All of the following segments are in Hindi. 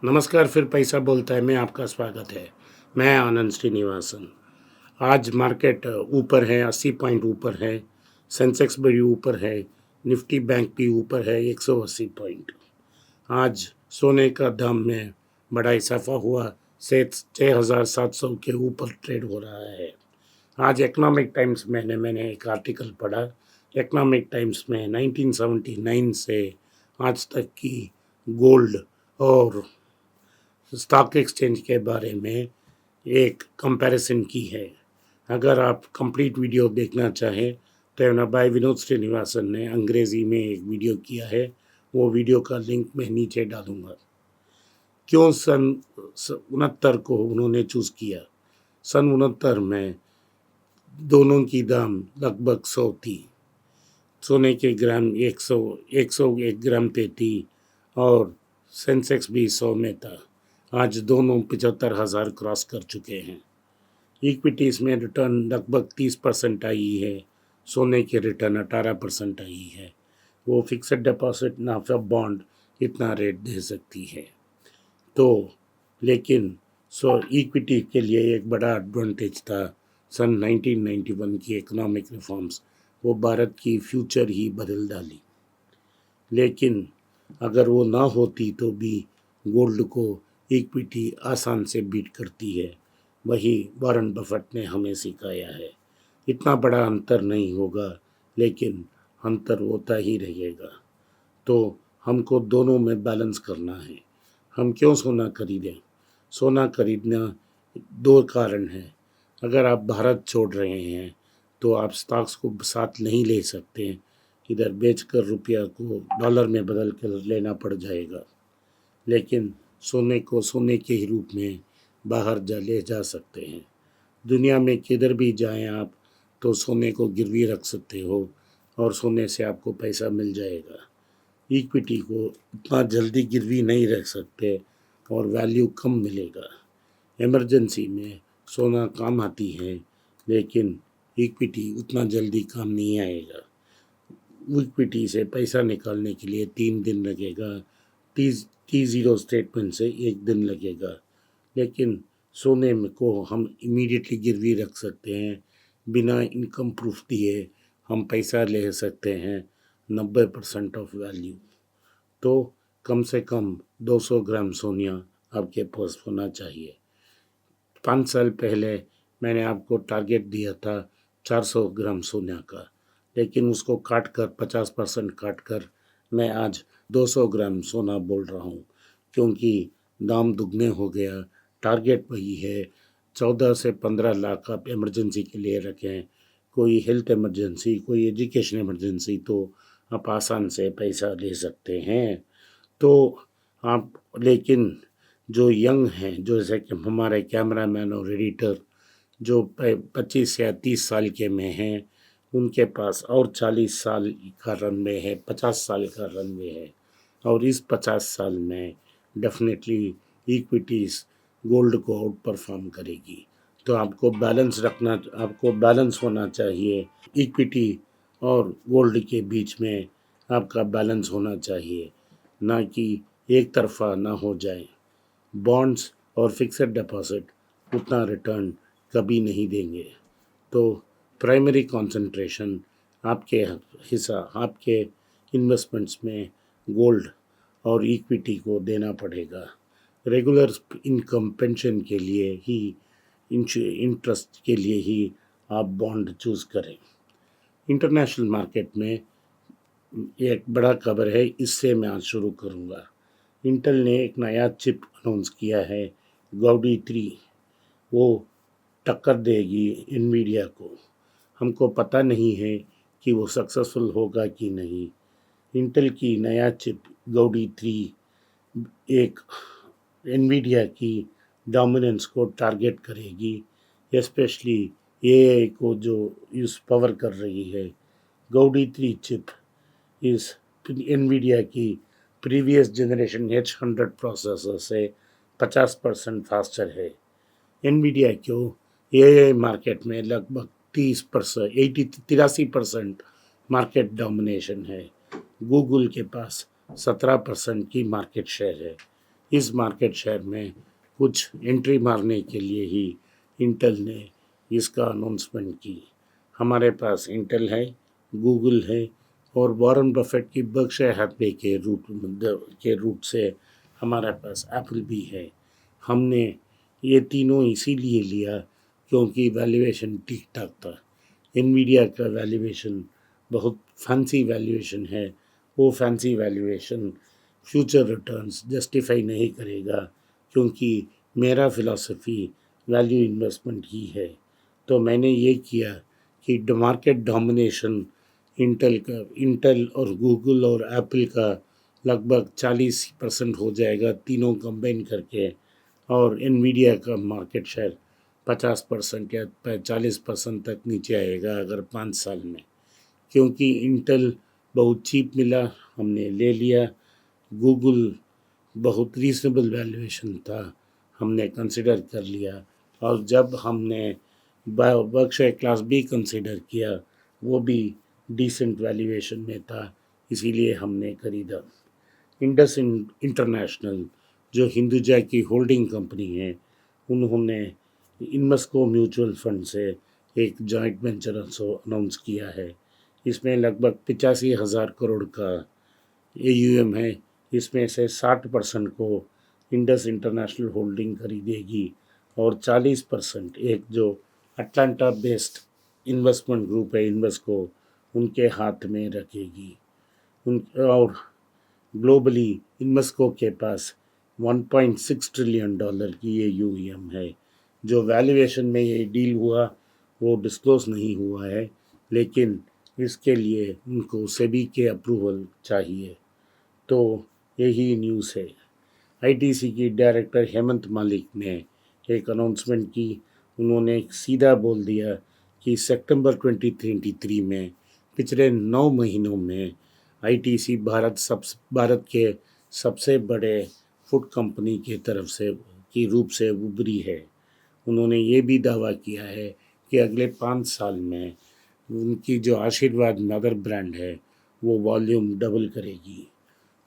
नमस्कार, फिर पैसा बोलता है में आपका स्वागत है। मैं आनंद श्रीनिवासन। आज मार्केट ऊपर है, 80 पॉइंट ऊपर है। सेंसेक्स भी ऊपर है, निफ्टी बैंक भी ऊपर है 180 पॉइंट। आज सोने का दाम में बड़ा इजाफा हुआ से 6,700 के ऊपर ट्रेड हो रहा है। आज इकोनॉमिक टाइम्स में मैंने एक आर्टिकल पढ़ा। इकोनॉमिक टाइम्स में 1979 से आज तक की गोल्ड और स्टॉक एक्सचेंज के बारे में एक कंपैरिजन की है। अगर आप कंप्लीट वीडियो देखना चाहें तो भाई विनोद श्रीनिवासन ने अंग्रेज़ी में एक वीडियो किया है। वो वीडियो का लिंक मैं नीचे डालूंगा। क्यों सन 69 को उन्होंने चूज़ किया? सन 69 में दोनों की दाम लगभग 100 थी। सोने के ग्राम 101 ग्राम पे थी और सेंसेक्स भी 100 में था। आज दोनों 75,000 क्रॉस कर चुके हैं। इक्विटीज़ में रिटर्न लगभग 30% आई है। सोने के रिटर्न 18% आई है। वो फिक्स्ड डिपॉजिट नाफा बॉन्ड इतना रेट दे सकती है। तो लेकिन इक्विटी के लिए एक बड़ा एडवांटेज था सन 1991 की इकोनॉमिक रिफॉर्म्स। वो भारत की फ्यूचर ही बदल डाली। लेकिन अगर वो ना होती तो भी गोल्ड को इक्विटी आसान से बीट करती है। वही वॉरेन बफेट ने हमें सिखाया है। इतना बड़ा अंतर नहीं होगा, लेकिन अंतर होता ही रहेगा। तो हमको दोनों में बैलेंस करना है। हम क्यों सोना खरीदें? सोना खरीदना दो कारण है। अगर आप भारत छोड़ रहे हैं तो आप स्टॉक्स को साथ नहीं ले सकते। इधर बेचकर रुपया को डॉलर में बदल कर लेना पड़ जाएगा। लेकिन सोने को सोने के ही रूप में बाहर ले जा सकते हैं। दुनिया में किधर भी जाएं आप तो सोने को गिरवी रख सकते हो और सोने से आपको पैसा मिल जाएगा। इक्विटी को उतना जल्दी गिरवी नहीं रख सकते और वैल्यू कम मिलेगा। इमरजेंसी में सोना काम आती है, लेकिन इक्विटी उतना जल्दी काम नहीं आएगा। इक्विटी से पैसा निकालने के लिए 3 दिन लगेगा। T0 स्टेटमेंट से 1 दिन लगेगा। लेकिन सोने में को हम इमीडिएटली गिरवी रख सकते हैं। बिना इनकम प्रूफ दिए हम पैसा ले सकते हैं 90% ऑफ वैल्यू। तो कम से कम 200 ग्राम सोनिया आपके पास होना चाहिए। 5 साल पहले मैंने आपको टारगेट दिया था 400 ग्राम सोना का, लेकिन उसको काट कर 50% काट कर मैं आज 200 ग्राम सोना बोल रहा हूँ, क्योंकि दाम दुगने हो गया। टारगेट वही है। 14 से 15 लाख आप इमरजेंसी के लिए रखें। कोई हेल्थ इमरजेंसी, कोई एजुकेशन इमरजेंसी, तो आप आसान से पैसा ले सकते हैं। तो आप लेकिन जो यंग हैं, जो जैसे कि हमारे कैमरामैन और एडिटर जो 25 या 30 साल के में हैं, उनके पास और 40 साल का रनवे है, 50 साल का रनवे है। और इस 50 साल में डेफिनेटली इक्विटीज़ गोल्ड को आउट परफॉर्म करेगी। तो आपको बैलेंस होना चाहिए। इक्विटी और गोल्ड के बीच में आपका बैलेंस होना चाहिए, ना कि एक तरफा ना हो जाए। बॉन्ड्स और फिक्स्ड डिपॉजिट उतना रिटर्न कभी नहीं देंगे। तो प्राइमरी कंसंट्रेशन आपके इन्वेस्टमेंट्स में गोल्ड और इक्विटी को देना पड़ेगा। रेगुलर इनकम पेंशन के लिए ही, इंटरेस्ट के लिए ही आप बॉन्ड चूज़ करें। इंटरनेशनल मार्केट में एक बड़ा खबर है, इससे मैं आज शुरू करूँगा। इंटेल ने एक नया चिप अनाउंस किया है, गाउडी 3। वो टक्कर देगी एनवीडिया को। हमको पता नहीं है कि वो सक्सेसफुल होगा कि नहीं। इंटेल की नया चिप गाउडी 3 एक एनवीडिया की डोमिनेंस को टारगेट करेगी, स्पेशली एआई को जो यूज़ पावर कर रही है। गाउडी 3 चिप इस एनवीडिया की प्रीवियस जनरेशन H100 प्रोसेसर से 50% फास्टर है। एनवीडिया को एआई मार्केट में लगभग 83% मार्केट डोमिनेशन है। गूगल के पास 17% की मार्केट शेयर है। इस मार्केट शेयर में कुछ एंट्री मारने के लिए ही इंटेल ने इसका अनाउंसमेंट की। हमारे पास इंटेल है, गूगल है और वॉरेन बफेट की बर्कशायर हैथवे के रूट से हमारे पास एप्पल भी है। हमने ये तीनों इसीलिए लिया क्योंकि वैल्यूएशन ठीक ठाक था। एनवीडिया का वैल्यूएशन बहुत फैंसी वैल्यूएशन है। वो fancy valuation future returns justify नहीं करेगा क्योंकि मेरा फ़िलॉसफी वैल्यू इन्वेस्टमेंट ही है। तो मैंने ये किया कि मार्केट डोमिनेशन इंटेल और गूगल और एप्पल का लगभग 40% हो जाएगा तीनों कंबाइन करके, और एनवीडिया का मार्केट शेयर 50% या 40% तक नीचे आएगा अगर 5 साल में। क्योंकि इंटेल बहुत चीप मिला हमने ले लिया, गूगल बहुत रीजनेबल वैल्यूएशन था हमने कंसिडर कर लिया, और जब हमने बर्कशायर क्लास बी कंसिडर किया वो भी डिसेंट वैल्यूएशन में था, इसीलिए हमने खरीदा। इंडस इंटरनेशनल जो हिंदुजा की होल्डिंग कंपनी है, उन्होंने इन्वेस्को म्यूचुअल फंड से एक जॉइंट वेंचर अनाउंस किया है। इसमें लगभग 85,000 करोड़ का एयूएम है। इसमें से 60% को इंडस इंटरनेशनल होल्डिंग खरीदेगी और 40% एक जो अटलांटा बेस्ड इन्वेस्टमेंट ग्रुप है इन्वेस्को, उनके हाथ में रखेगी। उन और ग्लोबली इन्वेस्को के पास $1.6 ट्रिलियन की ये यूएम है। जो वैल्यूएशन में ये डील हुआ वो डिस्क्लोज नहीं हुआ है, लेकिन इसके लिए उनको सेबी के अप्रूवल चाहिए। तो यही न्यूज़ है। आईटीसी की डायरेक्टर हेमंत मालिक ने एक अनाउंसमेंट की। उन्होंने सीधा बोल दिया कि सितंबर 2023 में पिछले 9 महीनों में आईटीसी भारत के सबसे बड़े फूड कंपनी के तरफ से की रूप से उभरी है। उन्होंने ये भी दावा किया है कि अगले 5 साल में उनकी जो आशीर्वाद मदर ब्रांड है वो वॉल्यूम डबल करेगी।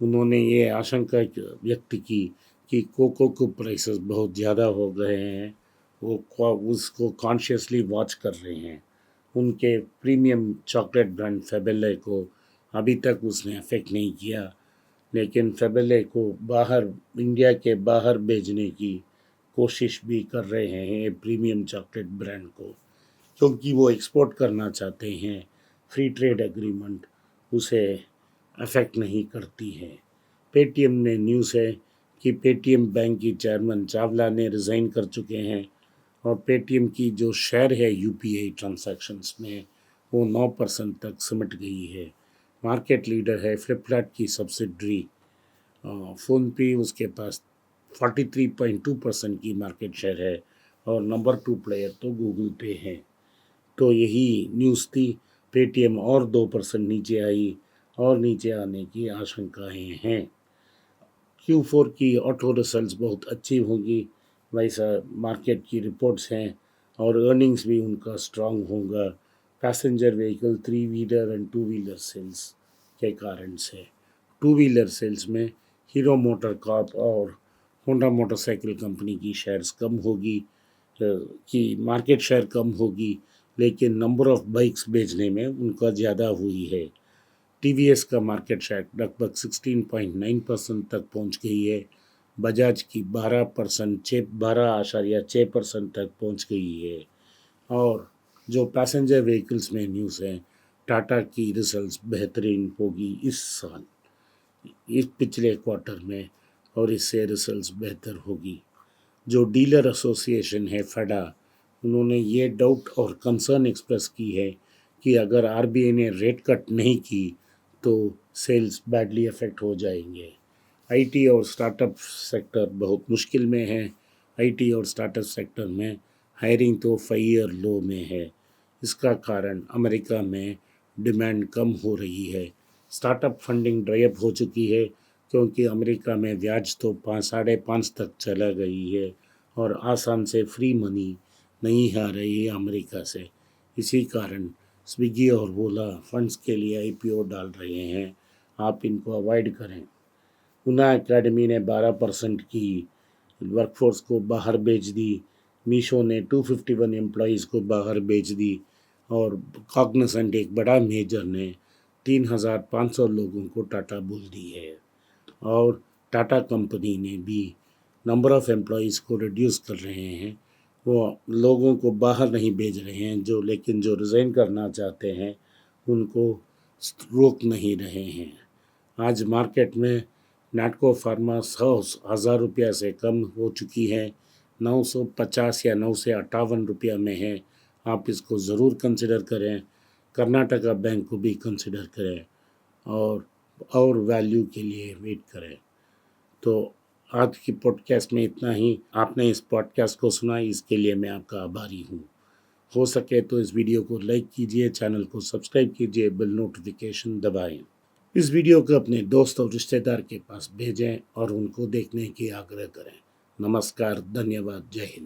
उन्होंने ये आशंका व्यक्त की कि कोको को प्राइसेस बहुत ज़्यादा हो गए हैं, वो उसको कॉन्शियसली वॉच कर रहे हैं। उनके प्रीमियम चॉकलेट ब्रांड फेबेले को अभी तक उसने अफेक्ट नहीं किया, लेकिन फेबेले को बाहर इंडिया के बाहर भेजने की कोशिश भी कर रहे हैं ये प्रीमियम चॉकलेट ब्रांड को, क्योंकि वो एक्सपोर्ट करना चाहते हैं। फ्री ट्रेड एग्रीमेंट उसे अफेक्ट नहीं करती है। पेटीएम ने न्यूज़ है कि पेटीएम बैंक की चेयरमैन चावला ने रिज़ाइन कर चुके हैं और पेटीएम की जो शेयर है यूपीआई ट्रांजैक्शंस में वो 9% तक सिमट गई है। मार्केट लीडर है फ्लिपकार्ट की सब्सिडरी फ़ोनपे, उसके पास 43.2% की मार्केट शेयर है और नंबर 2 प्लेयर तो गूगल पे है। तो यही न्यूज़ थी। पेटीएम और 2% नीचे आई और नीचे आने की आशंकाएं हैं। Q4 की ऑटो रिजल्ट्स बहुत अच्छी होगी, वैसा मार्केट की रिपोर्ट्स हैं, और अर्निंग्स भी उनका स्ट्रांग होगा passenger vehicle, 3 wheeler and 2 wheeler sales के कारण से। 2 व्हीलर सेल्स में हीरो मोटर कॉर्प और होंडा मोटरसाइकिल कंपनी की शेयर्स कम होगी, कि मार्केट शेयर कम होगी, लेकिन नंबर ऑफ बाइक्स बेचने में उनका ज़्यादा हुई है। टीवीएस का मार्केट शेयर लगभग 16.9% तक पहुंच गई है। बजाज की 12.6% तक पहुंच गई है। और जो पैसेंजर व्हीकल्स में न्यूज़ है, टाटा की रिजल्ट्स बेहतरीन होगी इस साल, इस पिछले क्वार्टर में, और इससे रिजल्ट्स बेहतर होगी। जो डीलर एसोसिएशन है फेडा, उन्होंने ये डाउट और कंसर्न एक्सप्रेस की है कि अगर आरबीआई ने रेट कट नहीं की तो सेल्स बैडली अफेक्ट हो जाएंगे। आईटी और स्टार्टअप सेक्टर बहुत मुश्किल में है। आईटी और स्टार्टअप सेक्टर में हायरिंग तो 5 ईयर लो में है। इसका कारण अमेरिका में डिमांड कम हो रही है। स्टार्टअप फंडिंग ड्राई अप हो चुकी है क्योंकि अमेरिका में ब्याज तो 5.5 तक चला गई है और आसान से फ्री मनी नहीं आ रही है अमेरिका से। इसी कारण स्विगी और ओला फंड्स के लिए आईपीओ डाल रहे हैं। आप इनको अवॉइड करें। उना एकेडमी ने 12% की वर्कफोर्स को बाहर भेज दी। मीशो ने 251 एम्प्लॉयज़ को बाहर भेज दी और कॉग्निसेंट एक बड़ा मेजर ने 3,500 लोगों को टाटा बोल दी है। और टाटा कंपनी ने भी नंबर ऑफ़ एम्प्लॉयज़ को रिड्यूस कर रहे हैं। वो लोगों को बाहर नहीं भेज रहे हैं लेकिन जो रिज़ाइन करना चाहते हैं उनको रोक नहीं रहे हैं। आज मार्केट में नाटको फार्मा 100,000 रुपया से कम हो चुकी है, 950 या 958 रुपया में है। आप इसको ज़रूर कंसिडर करें। कर्नाटका बैंक को भी कंसिडर करें और वैल्यू के लिए वेट करें। तो आज की पॉडकास्ट में इतना ही। आपने इस पॉडकास्ट को सुना, इसके लिए मैं आपका आभारी हूँ। हो सके तो इस वीडियो को लाइक कीजिए, चैनल को सब्सक्राइब कीजिए, बेल नोटिफिकेशन दबाएं। इस वीडियो को अपने दोस्त और रिश्तेदार के पास भेजें और उनको देखने की आग्रह करें। नमस्कार, धन्यवाद, जय हिंद।